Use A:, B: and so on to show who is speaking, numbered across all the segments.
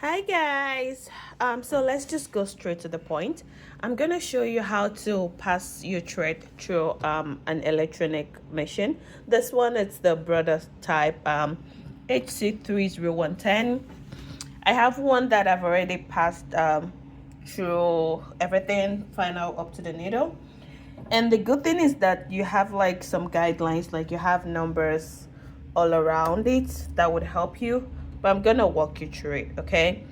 A: Hi guys. So let's just go straight to the point. I'm gonna show you how to pass your thread through an electronic machine. This one is the Brother type HC3010. I have one that I've already passed through everything final up to the needle. And the good thing is that you have like some guidelines, like you have numbers all around it that would help you. But I'm gonna walk you through it, okay?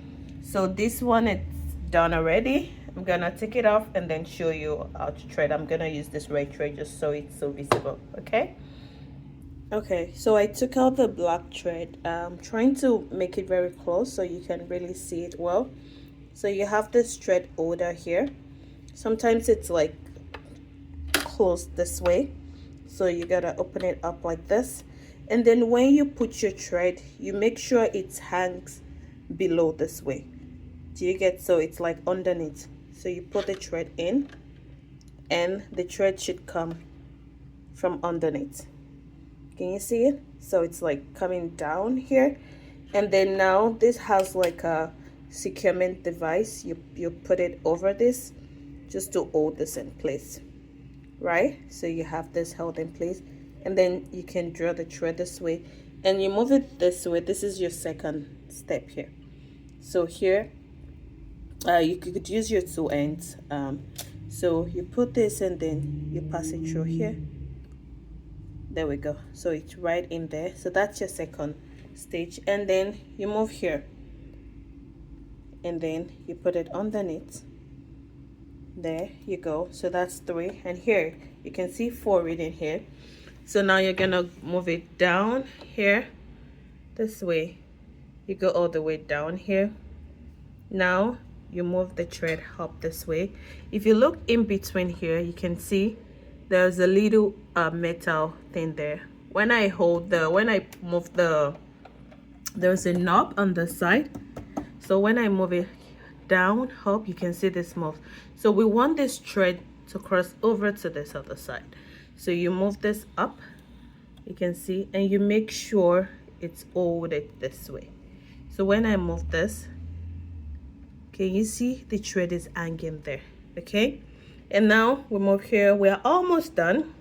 A: So this one it's done already. I'm gonna take it off and then show you how to thread. I'm gonna use this red thread just so it's so visible, okay? Okay, so I took out the black thread. Trying to make it very close so you can really see it well. So you have this thread holder here. Sometimes it's like closed this way, so you gotta open it up like this, and then when you put your thread, you make sure it hangs below this way. Do you get? So it's like underneath. So you put the thread in and the thread should come from underneath. Can you see it? So it's like coming down here, and then now this has like a securement device. You put it over this just to hold this in place, right? So you have this held in place, and then you can draw the thread this way and you move it this way. This is your second step here. So here you could use your two ends. So you put this and then you pass it through here. There we go. So it's right in there. So that's your second stage, and then you move here and then you put it underneath. There you go. So that's 3, and here you can see 4 reading here. So now you're gonna move it down here this way. You go all the way down here. Now you move the thread up this way. If you look in between here, you can see there's a little metal thing there. When I move there's a knob on the side. So when I move it down up, you can see this move. So we want this thread to cross over to this other side. So you move this up, you can see, and you make sure it's folded this way. So when I move this, can you see the thread is hanging there? Okay, and now we move here. We are almost done.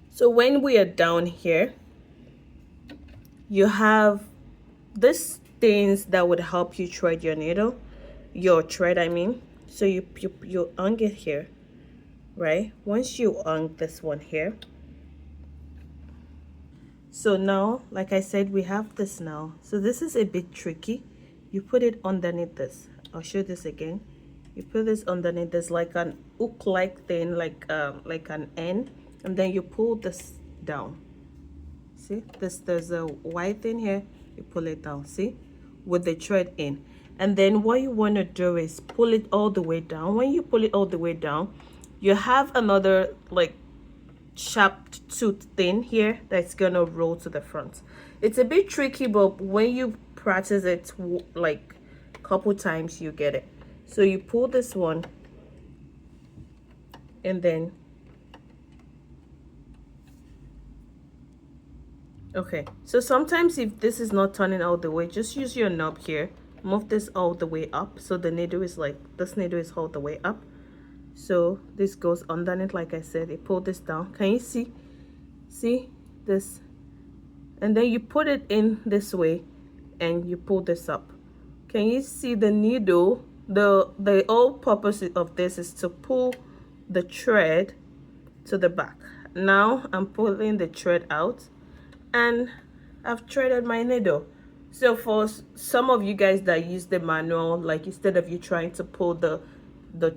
A: So when we are down here, you have these things that would help you thread your thread I mean. So you hang it here, right? Once you hang this one here, so now like I said, we have this now. So this is a bit tricky. You put it underneath this. I'll show this again. You put this underneath this, like an hook like thing, like an end, and then you pull this down. See this, there's a white thing here. You pull it down, see, with the thread in. And then what you want to do is pull it all the way down. When you pull it all the way down, you have another like sharp tooth thing here that's gonna roll to the front. It's a bit tricky, but when you practice it like a couple times, you get it. So you pull this one, and then okay, so sometimes if this is not turning all the way, just use your knob here, move this all the way up, so the needle is like, this needle is all the way up. So this goes underneath, like I said. You pull this down. Can you see this? And then you put it in this way and you pull this up. Can you see the needle? The whole purpose of this is to pull the thread to the back. Now I'm pulling the thread out and I've threaded my needle. So for some of you guys that use the manual, like instead of you trying to pull the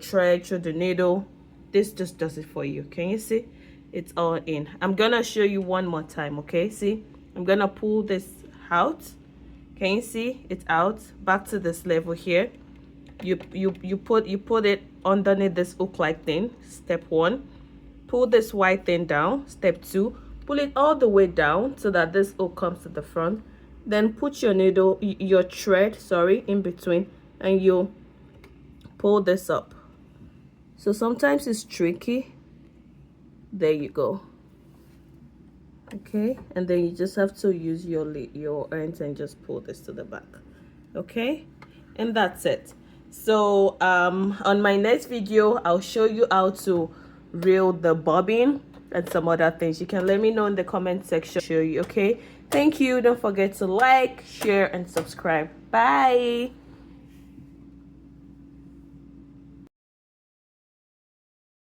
A: thread through the needle, this just does it for you. Can you see? It's all in. I'm gonna show you one more time, okay? See, I'm gonna pull this out. Can you see? It's out. Back to this level here. You put it underneath this hook like thing. Step 1. Pull this white thing down. Step 2. Pull it all the way down so that this hook comes to the front. Then put your needle, your thread, sorry, in between, and you pull this up. So sometimes it's tricky. There you go. Okay, and then you just have to use your ends and just pull this to the back. Okay, and that's it. So on my next video I'll show you how to reel the bobbin and some other things. You can let me know in the comment section. Show you. Okay, thank you. Don't forget to like, share, and subscribe. Bye.